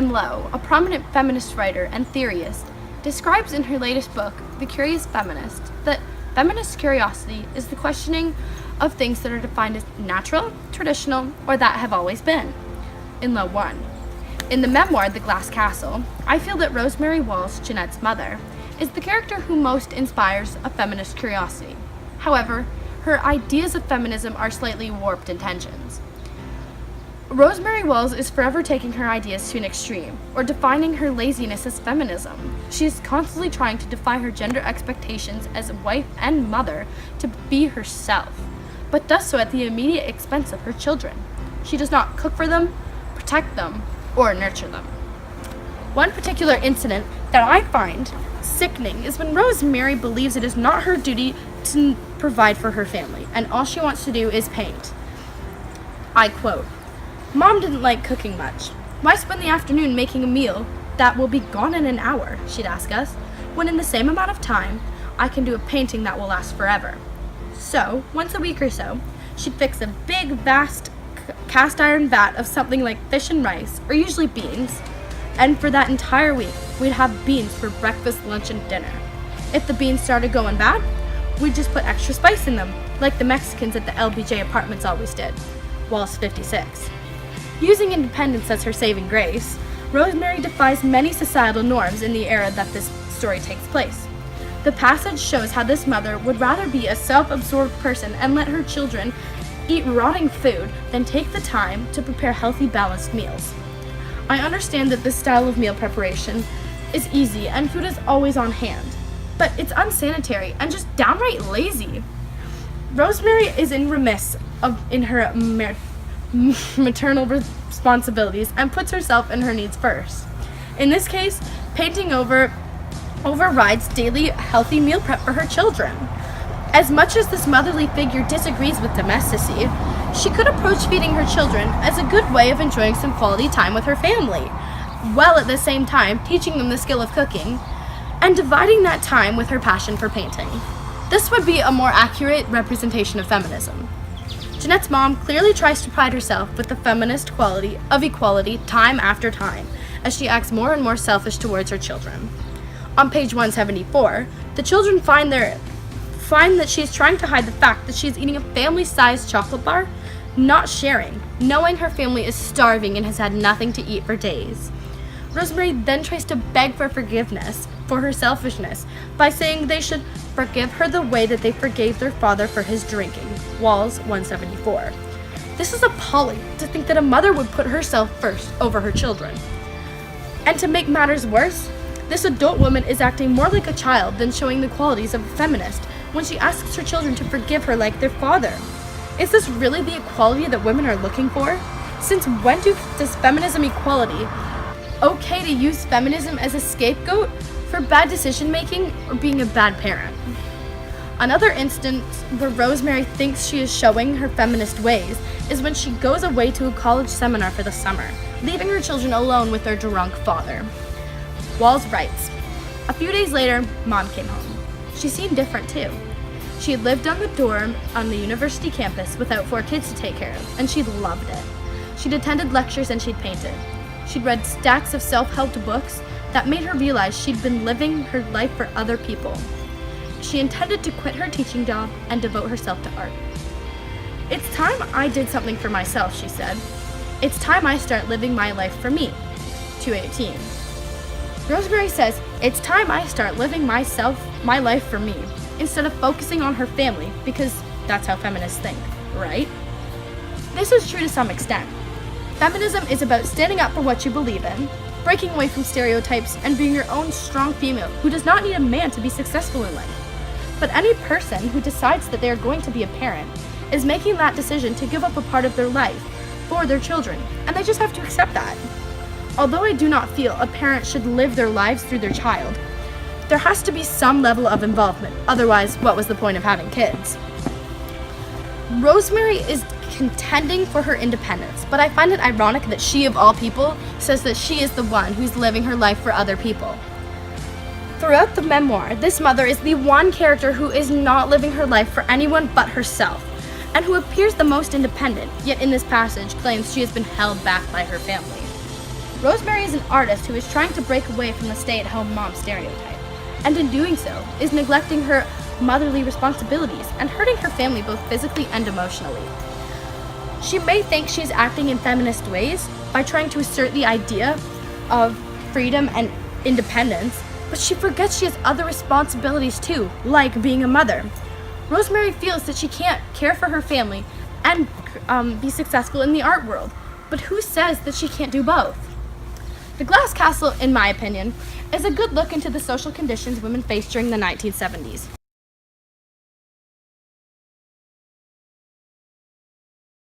Ann Lowe, a prominent feminist writer and theorist, describes in her latest book, The Curious Feminist, that feminist curiosity is the questioning of things that are defined as natural, traditional, or that have always been. Ann Lowe 1. In the memoir, The Glass Castle, I feel that Rosemary Walsh, Jeanette's mother, is the character who most inspires a feminist curiosity. However, her ideas of feminism are slightly warped intentions. Rosemary Wells is forever taking her ideas to an extreme, or defining her laziness as feminism. She is constantly trying to defy her gender expectations as a wife and mother to be herself, but does so at the immediate expense of her children. She does not cook for them, protect them, or nurture them. One particular incident that I find sickening is when Rosemary believes it is not her duty to provide for her family, and all she wants to do is paint. I quote, "Mom didn't like cooking much. Why spend the afternoon making a meal that will be gone in an hour," she'd ask us, "when in the same amount of time, I can do a painting that will last forever." So, once a week or so, she'd fix a big, vast cast iron vat of something like fish and rice, or usually beans, and for that entire week, we'd have beans for breakfast, lunch, and dinner. If the beans started going bad, we'd just put extra spice in them, like the Mexicans at the LBJ apartments always did. Walls 56. Using independence as her saving grace, Rosemary defies many societal norms in the era that this story takes place. The passage shows how this mother would rather be a self-absorbed person and let her children eat rotting food than take the time to prepare healthy, balanced meals. I understand that this style of meal preparation is easy and food is always on hand, but it's unsanitary and just downright lazy. Rosemary is remiss in her maternal responsibilities and puts herself and her needs first. In this case, painting overrides daily healthy meal prep for her children. As much as this motherly figure disagrees with domesticity, she could approach feeding her children as a good way of enjoying some quality time with her family, while at the same time teaching them the skill of cooking and dividing that time with her passion for painting. This would be a more accurate representation of feminism. Jeanette's mom clearly tries to pride herself with the feminist quality of equality time after time, as she acts more and more selfish towards her children. On page 174, the children find that she is trying to hide the fact that she is eating a family-sized chocolate bar, not sharing, knowing her family is starving and has had nothing to eat for days. Rosemary then tries to beg for forgiveness for her selfishness by saying they should forgive her the way that they forgave their father for his drinking. Walls 174. This is appalling to think that a mother would put herself first over her children. And to make matters worse, this adult woman is acting more like a child than showing the qualities of a feminist when she asks her children to forgive her like their father. Is this really the equality that women are looking for? Since when does feminism equality okay to use feminism as a scapegoat for bad decision making or being a bad parent? Another instance where Rosemary thinks she is showing her feminist ways is when she goes away to a college seminar for the summer, leaving her children alone with their drunk father. Walls writes, "A few days later, Mom came home. She seemed different too. She had lived on the dorm on the university campus without 4 kids to take care of, and she loved it. She'd attended lectures and she'd painted. She'd read stacks of self-help books that made her realize she'd been living her life for other people. She intended to quit her teaching job and devote herself to art. It's time I did something for myself," she said. "It's time I start living my life for me." 218. Rosemary says, "It's time I start living my life for me, instead of focusing on her family, because that's how feminists think, right?" This is true to some extent. Feminism is about standing up for what you believe in, breaking away from stereotypes, and being your own strong female who does not need a man to be successful in life. But any person who decides that they are going to be a parent is making that decision to give up a part of their life for their children, and they just have to accept that. Although I do not feel a parent should live their lives through their child, there has to be some level of involvement, otherwise what was the point of having kids? Rosemary is contending for her independence, but I find it ironic that she, of all people, says that she is the one who's living her life for other people. Throughout the memoir, this mother is the one character who is not living her life for anyone but herself, and who appears the most independent, yet in this passage claims she has been held back by her family. Rosemary is an artist who is trying to break away from the stay-at-home mom stereotype, and in doing so, is neglecting her motherly responsibilities and hurting her family both physically and emotionally. She may think she is acting in feminist ways by trying to assert the idea of freedom and independence, but she forgets she has other responsibilities too, like being a mother. Rosemary feels that she can't care for her family and be successful in the art world, but who says that she can't do both? The Glass Castle, in my opinion, is a good look into the social conditions women faced during the 1970s.